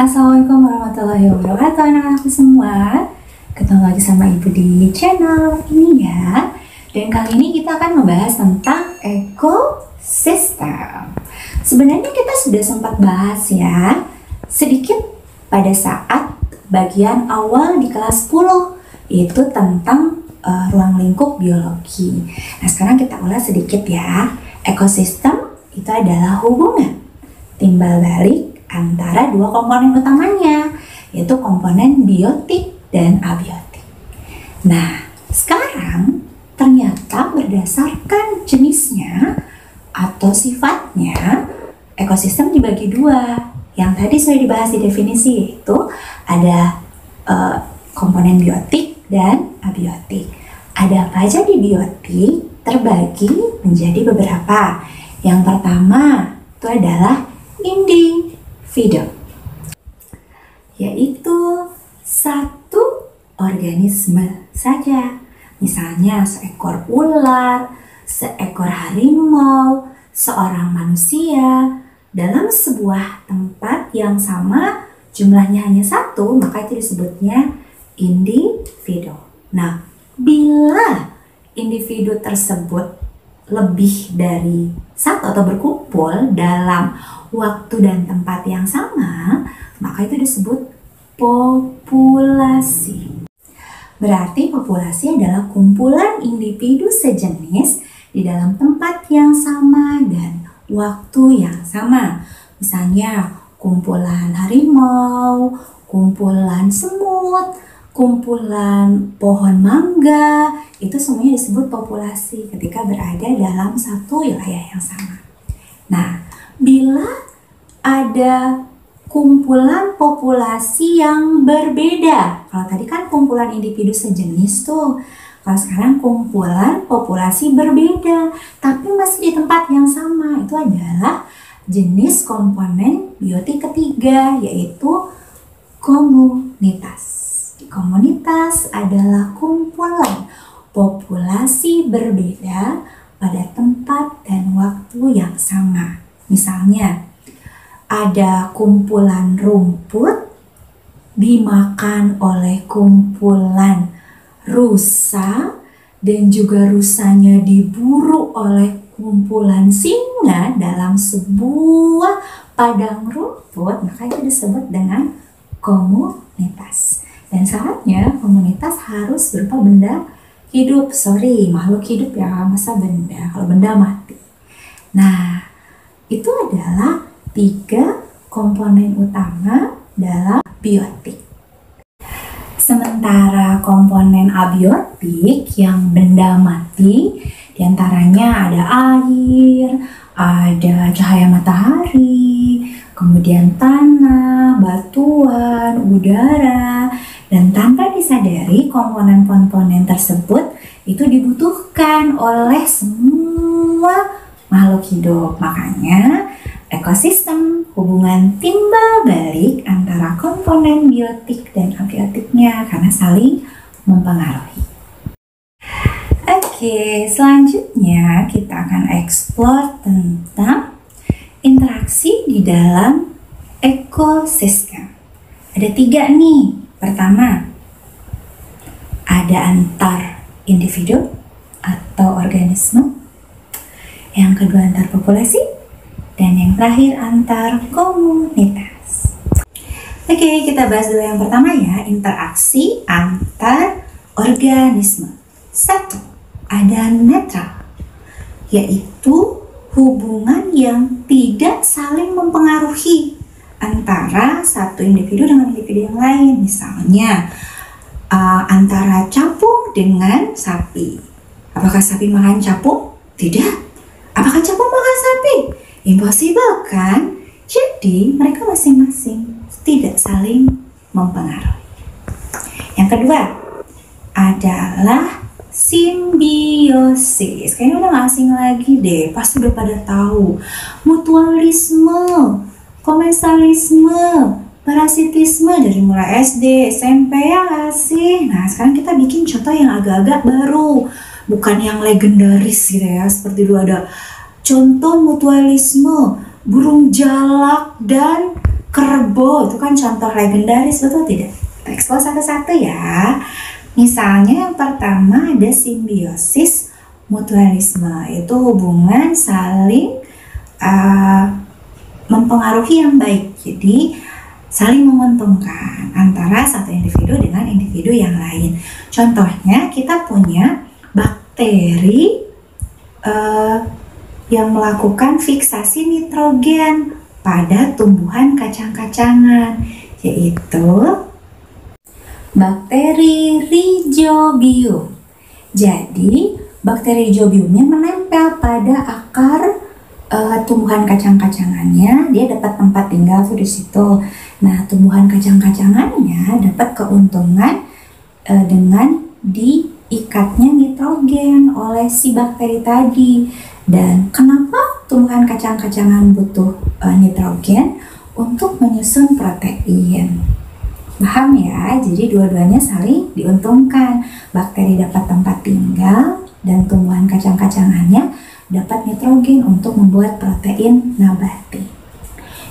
Assalamualaikum warahmatullahi wabarakatuh anak-anakku semua. Ketemu lagi sama Ibu di channel ini ya. Dan kali ini kita akan membahas tentang ekosistem. Sebenarnya kita sudah sempat bahas ya sedikit pada saat bagian awal di kelas 10, yaitu tentang ruang lingkup biologi. Nah, sekarang kita ulas sedikit ya. Ekosistem itu adalah hubungan timbal balik antara dua komponen utamanya, yaitu komponen biotik dan abiotik. Nah, sekarang ternyata berdasarkan jenisnya atau sifatnya, ekosistem dibagi dua. Yang tadi sudah dibahas di definisi, yaitu ada komponen biotik dan abiotik. Ada apa aja di biotik? Terbagi menjadi beberapa. Yang pertama itu adalah individu, yaitu satu organisme saja. Misalnya seekor ular, seekor harimau, seorang manusia dalam sebuah tempat yang sama, jumlahnya hanya satu, maka itu disebutnya individu. Nah, bila individu tersebut lebih dari satu atau berkumpul dalam waktu dan tempat yang sama, maka itu disebut populasi. Berarti populasi adalah kumpulan individu sejenis di dalam tempat yang sama dan waktu yang sama. Misalnya kumpulan harimau, kumpulan semut, kumpulan pohon mangga, itu semuanya disebut populasi ketika berada dalam satu wilayah yang sama. Nah, bila ada kumpulan populasi yang berbeda, kalau tadi kan kumpulan individu sejenis tuh, kalau sekarang kumpulan populasi berbeda, tapi masih di tempat yang sama, itu adalah jenis komponen biotik ketiga, yaitu komunitas. Komunitas adalah kumpulan populasi berbeda pada tempat dan waktu yang sama. Misalnya, ada kumpulan rumput dimakan oleh kumpulan rusa, dan juga rusanya diburu oleh kumpulan singa dalam sebuah padang rumput, maka itu disebut dengan komunitas. Dan syaratnya komunitas harus berupa benda hidup, makhluk hidup ya, masa benda, kalau benda mati. Nah, itu adalah 3 komponen utama dalam biotik. Sementara komponen abiotik yang benda mati, diantaranya ada air, ada cahaya matahari, kemudian tanah, batuan, udara, dan tanpa disadari komponen-komponen tersebut itu dibutuhkan oleh semua makhluk hidup. Makanya ekosistem hubungan timbal balik antara komponen biotik dan abiotiknya karena saling mempengaruhi. Oke, selanjutnya kita akan eksplor tentang interaksi di dalam ekosistem. Ada 3 nih. Pertama, ada antar individu atau organisme. Yang kedua, antar populasi. Dan yang terakhir, antar komunitas. Oke, kita bahas dulu yang pertama ya, interaksi antar organisme. 1, ada netral, yaitu hubungan yang tidak saling mempengaruhi antara satu individu dengan individu yang lain. Misalnya antara capung dengan sapi. Apakah sapi makan capung? Tidak. Apakah capung makan sapi? Impossible kan? Jadi mereka masing-masing tidak saling mempengaruhi. Yang kedua adalah simbiosis. Kayaknya udah gak asing lagi deh, pasti udah pada tahu. Mutualisme, komensalisme, parasitisme dari mulai SD, SMP ya gak sih? Nah, sekarang kita bikin contoh yang agak-agak baru, bukan yang legendaris gitu ya. Seperti dulu ada contoh mutualisme, burung jalak dan Kerbau itu kan contoh legendaris, betul tidak? Kita eksplor satu-satu ya. Misalnya yang pertama ada simbiosis mutualisme, itu hubungan saling mempengaruhi yang baik. Jadi saling menguntungkan antara satu individu dengan individu yang lain. Contohnya kita punya bakteri yang melakukan fiksasi nitrogen pada tumbuhan kacang-kacangan, yaitu bakteri Rhizobium. Jadi bakteri Rhizobiumnya menempel pada akar tumbuhan kacang-kacangannya, dia dapat tempat tinggal tuh di situ. Nah, tumbuhan kacang-kacangannya dapat keuntungan dengan diikatnya nitrogen oleh si bakteri tadi. Dan kenapa tumbuhan kacang-kacangan butuh nitrogen? Untuk menyusun protein. Paham ya? Jadi dua-duanya saling diuntungkan. Bakteri dapat tempat tinggal dan tumbuhan kacang-kacangannya dapat nitrogen untuk membuat protein nabati.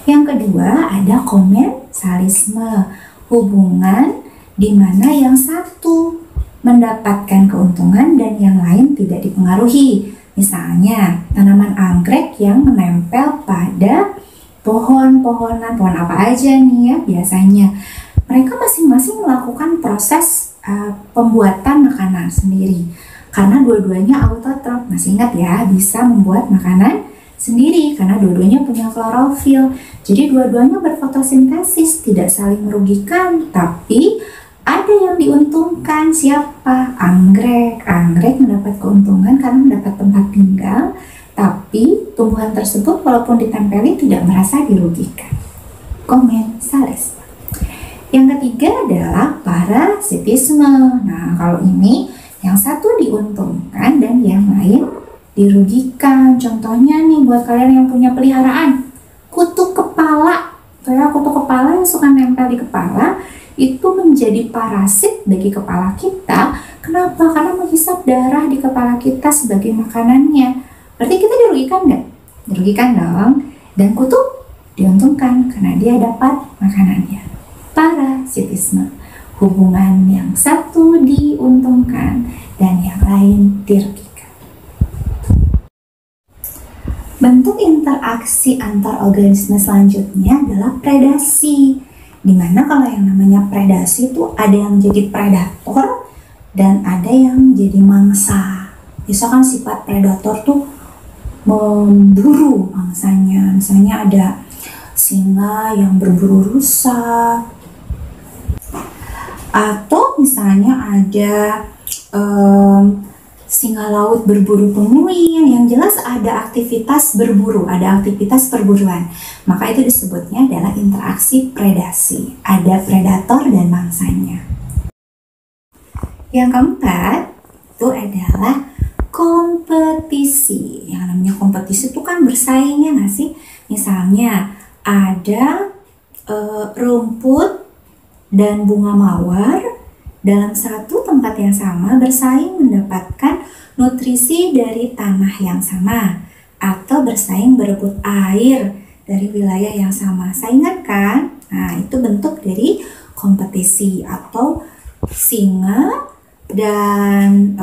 Yang kedua ada komensalisme, hubungan di mana yang satu mendapatkan keuntungan dan yang lain tidak dipengaruhi. Misalnya tanaman anggrek yang menempel pada pohon apa aja nih ya biasanya. Mereka masing-masing melakukan proses pembuatan makanan sendiri. Karena dua-duanya autotrof, masih ingat ya, bisa membuat makanan sendiri karena dua-duanya punya klorofil. Jadi dua-duanya berfotosintesis, tidak saling merugikan, tapi ada yang diuntungkan. Siapa? Anggrek. Anggrek mendapat keuntungan karena mendapat tempat tinggal, tapi tumbuhan tersebut walaupun ditempeli tidak merasa dirugikan. Komensalisme. Yang ketiga adalah parasitisme. Nah, kalau ini yang satu diuntungkan dan yang lain dirugikan. Contohnya nih buat kalian yang punya peliharaan, kutu kepala. Kayak kutu kepala yang suka nempel di kepala, itu menjadi parasit bagi kepala kita. Kenapa? Karena menghisap darah di kepala kita sebagai makanannya. Berarti kita dirugikan nggak? Dirugikan dong. Dan kutu diuntungkan karena dia dapat makanannya. Parasitisme, hubungan yang satu diuntungkan dan yang lain dirugikan. Bentuk interaksi antar organisme selanjutnya adalah predasi. Dimana kalau yang namanya predasi itu ada yang jadi predator dan ada yang jadi mangsa. Misalkan sifat predator tuh memburu mangsanya. Misalnya ada singa yang berburu rusa, atau misalnya ada singa laut berburu penguin. Yang jelas ada aktivitas berburu, ada aktivitas perburuan. Maka itu disebutnya adalah interaksi predasi. Ada predator dan mangsanya. Yang keempat itu adalah kompetisi. Yang namanya kompetisi itu kan bersaing ya nggak sih? Misalnya ada rumput dan bunga mawar dalam satu tempat yang sama bersaing mendapatkan nutrisi dari tanah yang sama, atau bersaing berebut air dari wilayah yang sama. Saingan kan? Nah, itu bentuk dari kompetisi. Atau singa dan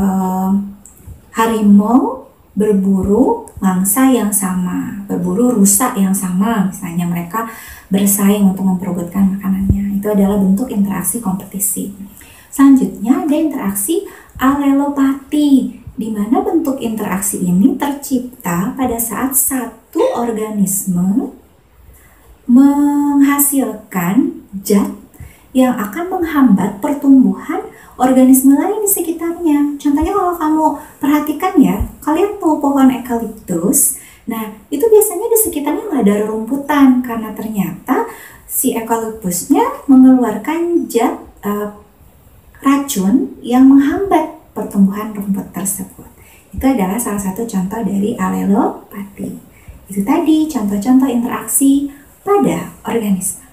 harimau berburu mangsa yang sama, berburu rusa yang sama. Misalnya mereka bersaing untuk memperebutkan makanannya. Itu adalah bentuk interaksi kompetisi. Selanjutnya ada interaksi alelopati, di mana bentuk interaksi ini tercipta pada saat satu organisme menghasilkan zat yang akan menghambat pertumbuhan organisme lain di sekitarnya. Contohnya kalau kamu perhatikan ya, kalian tahu pohon eukaliptus. Nah, itu biasanya di sekitarnya nggak ada rerumputan karena ternyata si eukaliptusnya mengeluarkan zat racun yang menghambat pertumbuhan rumput tersebut. Itu adalah salah satu contoh dari alelopati. Itu tadi contoh-contoh interaksi pada organisme.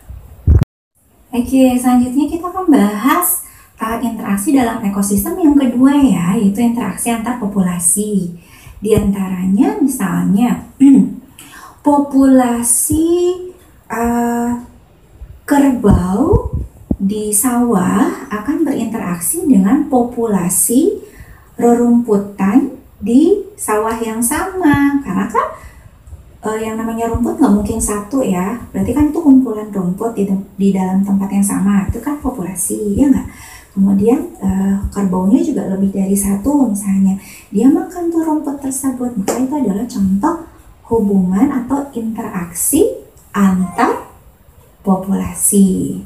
Oke, selanjutnya kita akan bahas interaksi dalam ekosistem yang kedua ya, yaitu interaksi antar populasi. Di antaranya misalnya populasi kerbau di sawah akan berinteraksi dengan populasi rerumputan di sawah yang sama, karena kan yang namanya rumput nggak mungkin satu ya, berarti kan itu kumpulan rumput di dalam tempat yang sama, itu kan populasi, ya nggak? Kemudian kerbaunya juga lebih dari satu, misalnya dia makan tuh rumput tersebut, maka itu adalah contoh hubungan atau interaksi antar populasi.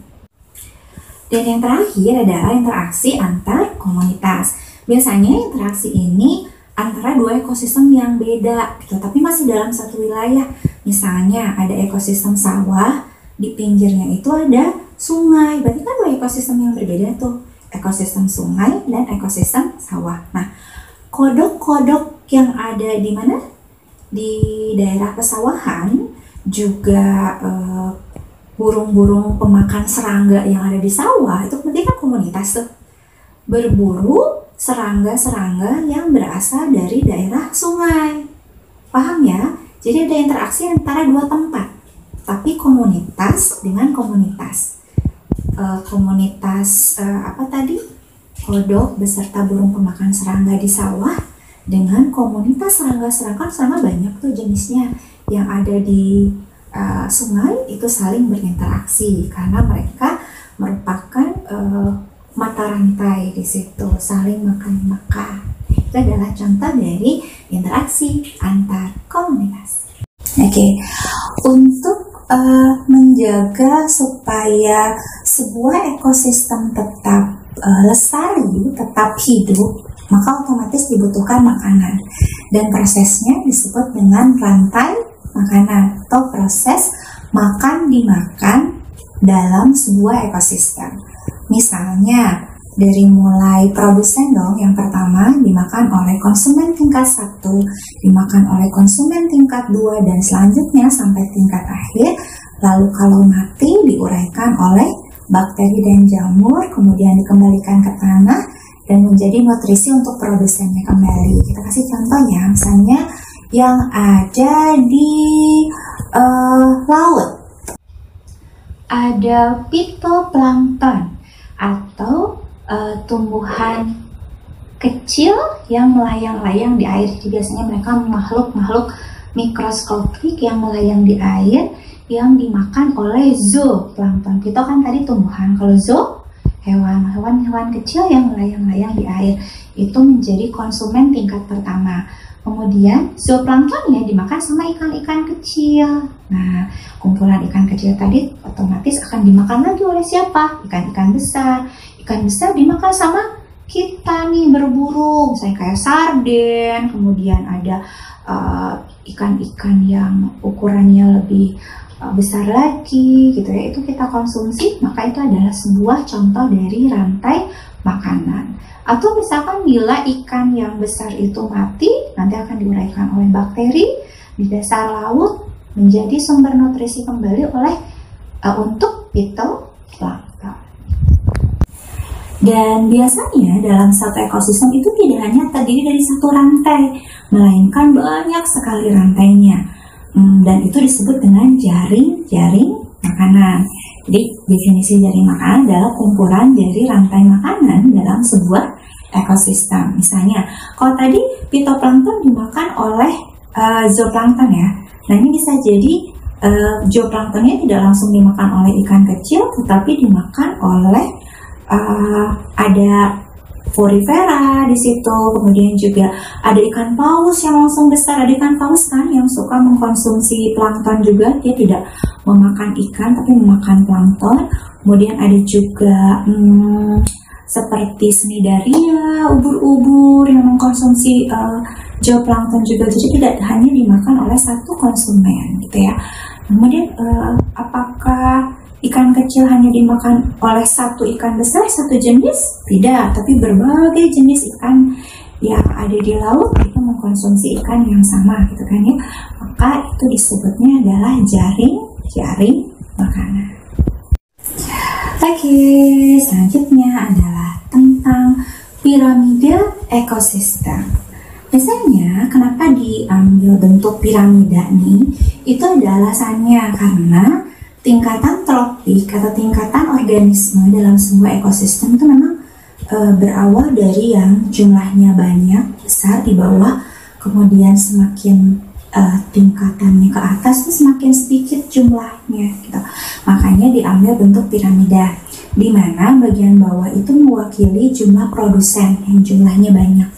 Dan yang terakhir adalah interaksi antar komunitas. Biasanya interaksi ini antara dua ekosistem yang beda, gitu, tapi masih dalam satu wilayah. Misalnya ada ekosistem sawah, di pinggirnya itu ada sungai. Berarti kan dua ekosistem yang berbeda tuh, ekosistem sungai dan ekosistem sawah. Nah, kodok-kodok yang ada di mana? Di daerah pesawahan juga burung-burung pemakan serangga yang ada di sawah itu berarti kan komunitas tuh, berburu serangga-serangga yang berasal dari daerah sungai. Paham ya? Jadi ada interaksi antara dua tempat, tapi komunitas dengan komunitas. Apa tadi? Kodok beserta burung pemakan serangga di sawah dengan komunitas serangga-serangga. Serangga banyak tuh jenisnya yang ada di sungai itu saling berinteraksi karena mereka merupakan mata rantai di situ, saling makan-makan. Itu adalah contoh dari interaksi antar komunitas. Oke, untuk menjaga supaya sebuah ekosistem tetap lestari, tetap hidup, maka otomatis dibutuhkan makanan. Dan prosesnya disebut dengan rantai makanan atau proses makan dimakan dalam sebuah ekosistem. Misalnya dari mulai produsen dong, yang pertama dimakan oleh konsumen tingkat 1, dimakan oleh konsumen tingkat 2, dan selanjutnya sampai tingkat akhir. Lalu kalau mati diuraikan oleh bakteri dan jamur, kemudian dikembalikan ke tanah dan menjadi nutrisi untuk produsennya kembali. Kita kasih contoh ya, misalnya yang ada di laut. Ada phytoplankton atau tumbuhan kecil yang melayang-layang di air. Jadi biasanya mereka makhluk-makhluk mikroskopik yang melayang di air yang dimakan oleh zooplankton. Phyto kan tadi tumbuhan, kalau zoo hewan-hewan kecil yang melayang-layang di air. Itu menjadi konsumen tingkat pertama. Kemudian zooplanktonnya dimakan sama ikan-ikan kecil. Nah, kumpulan ikan kecil tadi otomatis akan dimakan lagi oleh siapa? Ikan-ikan besar. Ikan besar dimakan sama kita nih berburu, misalnya kayak sarden. Kemudian ada ikan-ikan yang ukurannya lebih besar lagi, gitu ya. Itu kita konsumsi, maka itu adalah sebuah contoh dari rantai makanan. Atau misalkan bila ikan yang besar itu mati, nanti akan diuraikan oleh bakteri di dasar laut menjadi sumber nutrisi kembali untuk phytoplankton. Dan biasanya dalam satu ekosistem itu tidak hanya terdiri dari satu rantai, melainkan banyak sekali rantainya. Dan itu disebut dengan jaring-jaring makanan. Jadi definisi jaring makanan adalah kumpulan dari rantai makanan dalam sebuah ekosistem. Misalnya, kalau tadi phytoplankton dimakan oleh zooplankton ya. Nah, ini bisa jadi zooplanktonnya tidak langsung dimakan oleh ikan kecil, tetapi dimakan oleh ada Porifera di situ. Kemudian juga ada ikan paus yang langsung besar. Ada ikan paus kan yang suka mengkonsumsi plankton juga. Dia tidak memakan ikan tapi memakan plankton. Kemudian ada juga seperti Cnidaria, ubur-ubur yang mengkonsumsi zooplankton juga. Jadi tidak hanya dimakan oleh satu konsumen gitu ya. Kemudian apakah ikan kecil hanya dimakan oleh satu ikan besar, satu jenis? Tidak, tapi berbagai jenis ikan yang ada di laut itu mengkonsumsi ikan yang sama gitu kan ya. Maka itu disebutnya adalah jaring makanan. Oke, selanjutnya adalah tentang piramida ekosistem. Biasanya kenapa diambil bentuk piramida nih? Itu ada alasannya, karena tingkatan tropik atau tingkatan organisme dalam sebuah ekosistem itu memang berawal dari yang jumlahnya banyak, besar di bawah, kemudian semakin tingkatannya ke atas itu semakin sedikit jumlahnya gitu. Makanya diambil bentuk piramida, di mana bagian bawah itu mewakili jumlah produsen yang jumlahnya banyak.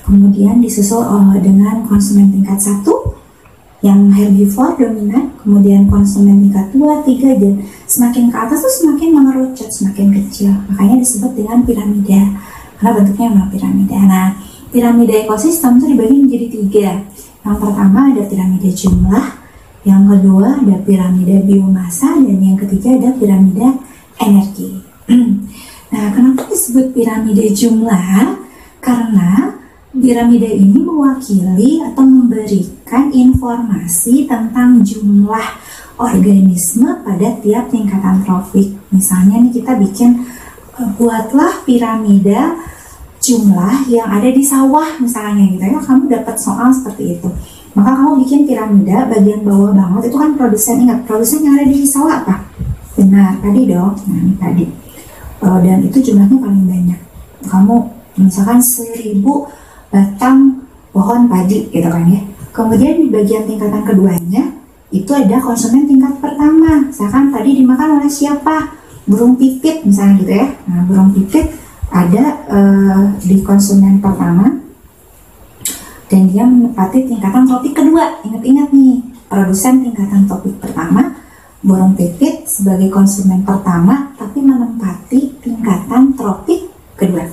Kemudian disusul dengan konsumen tingkat 1 yang herbivore dominan, kemudian konsumen tingkat 2, 3, dan semakin ke atas tuh semakin mengerucut, semakin kecil. Makanya disebut dengan piramida, karena bentuknya memang piramida. Nah, piramida ekosistem itu dibagi menjadi 3. Yang pertama ada piramida jumlah, yang kedua ada piramida biomasa, dan yang ketiga ada piramida energi. Nah, kenapa disebut piramida jumlah? Karena piramida ini mewakili atau memberikan informasi tentang jumlah organisme pada tiap tingkatan tropik. Misalnya nih kita bikin, buatlah piramida jumlah yang ada di sawah misalnya gitu ya, kamu dapat soal seperti itu. Maka kamu bikin piramida bagian bawah banget itu kan produsen. Ingat, produsen yang ada di sawah apa? Benar, padi dong. Nah, ini padi. Dan itu jumlahnya paling banyak. Kamu misalkan 1000 batang pohon padi gitu kan ya. Kemudian di bagian tingkatan keduanya itu ada konsumen tingkat pertama. Misalkan tadi dimakan oleh siapa? Burung pipit misalnya gitu ya. Nah, burung pipit ada di konsumen pertama dan dia menempati tingkatan tropik kedua. Ingat-ingat nih, produsen tingkatan tropik pertama, burung pipit sebagai konsumen pertama tapi menempati tingkatan tropik kedua.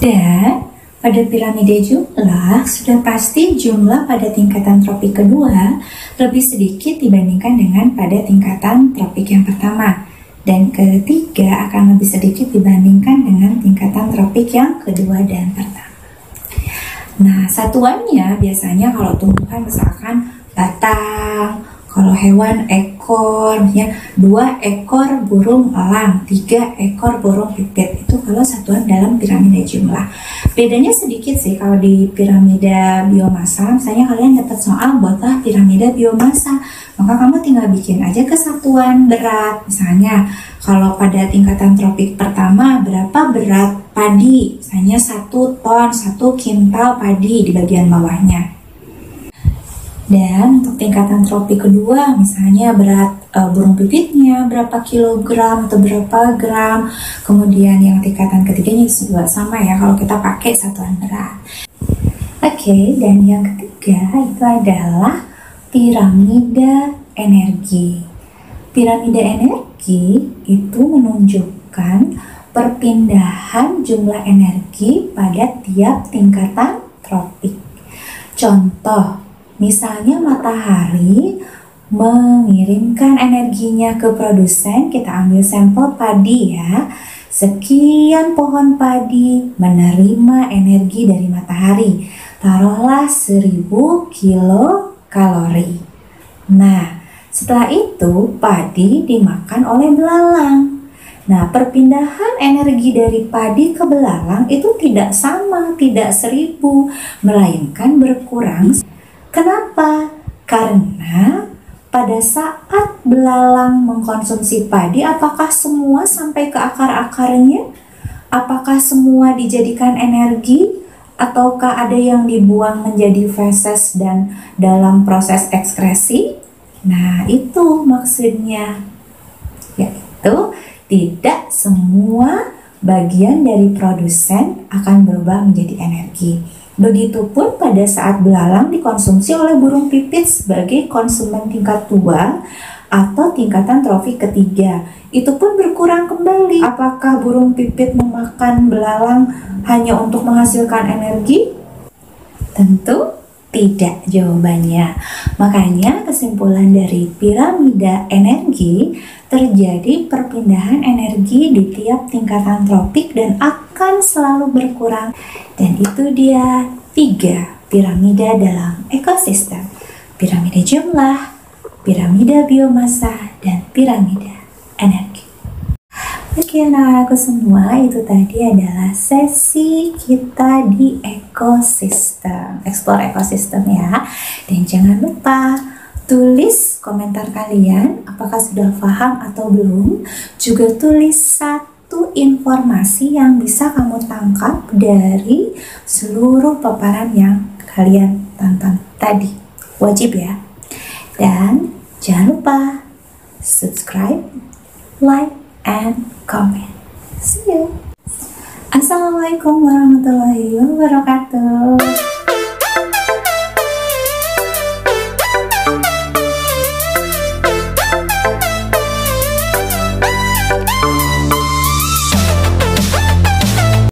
Dan pada piramida jumlah, sudah pasti jumlah pada tingkatan tropik kedua lebih sedikit dibandingkan dengan pada tingkatan tropik yang pertama. Dan ketiga akan lebih sedikit dibandingkan dengan tingkatan tropik yang kedua dan pertama. Nah, satuannya biasanya kalau tumbuhan misalkan batang, kalau hewan ekor, ya 2 ekor burung elang, 3 ekor burung pipit. Itu kalau satuan dalam piramida jumlah. Bedanya sedikit sih kalau di piramida biomasa. Misalnya kalian dapat soal buatlah piramida biomasa, maka kamu tinggal bikin aja kesatuan berat. Misalnya kalau pada tingkatan tropik pertama, berapa berat padi? Misalnya 1 ton, 1 kintal padi di bagian bawahnya. Dan untuk tingkatan tropik kedua, misalnya berat burung pipitnya berapa kilogram atau berapa gram. Kemudian yang tingkatan ketiganya juga sama ya kalau kita pakai satuan berat. Oke, dan yang ketiga itu adalah piramida energi. Piramida energi itu menunjukkan perpindahan jumlah energi pada tiap tingkatan tropik. Contoh, misalnya matahari mengirimkan energinya ke produsen, kita ambil sampel padi ya. Sekian pohon padi menerima energi dari matahari. Taruhlah 1000 kilokalori. Nah, setelah itu padi dimakan oleh belalang. Nah, perpindahan energi dari padi ke belalang itu tidak sama, tidak 1000, melainkan berkurang. Kenapa? Karena pada saat belalang mengkonsumsi padi, apakah semua sampai ke akar-akarnya? Apakah semua dijadikan energi? Ataukah ada yang dibuang menjadi feses dan dalam proses ekskresi? Nah, itu maksudnya. Yaitu tidak semua bagian dari produsen akan berubah menjadi energi. Begitupun pada saat belalang dikonsumsi oleh burung pipit sebagai konsumen tingkat 2 atau tingkatan tropik ketiga, itu pun berkurang kembali. Apakah burung pipit memakan belalang hanya untuk menghasilkan energi? Tentu tidak jawabannya. Makanya kesimpulan dari piramida energi, terjadi perpindahan energi di tiap tingkatan tropik dan akan selalu berkurang. Dan itu dia 3 piramida dalam ekosistem: piramida jumlah, piramida biomasa, dan piramida energi. Oke anak-anakku semua, itu tadi adalah sesi kita di ekosistem, explore ekosistem ya. Dan jangan lupa Tulis komentar kalian, apakah sudah paham atau belum. Juga tulis satu informasi yang bisa kamu tangkap dari seluruh paparan yang kalian tonton tadi. Wajib ya. Dan jangan lupa subscribe, like, and comment. See you. Assalamualaikum warahmatullahi wabarakatuh.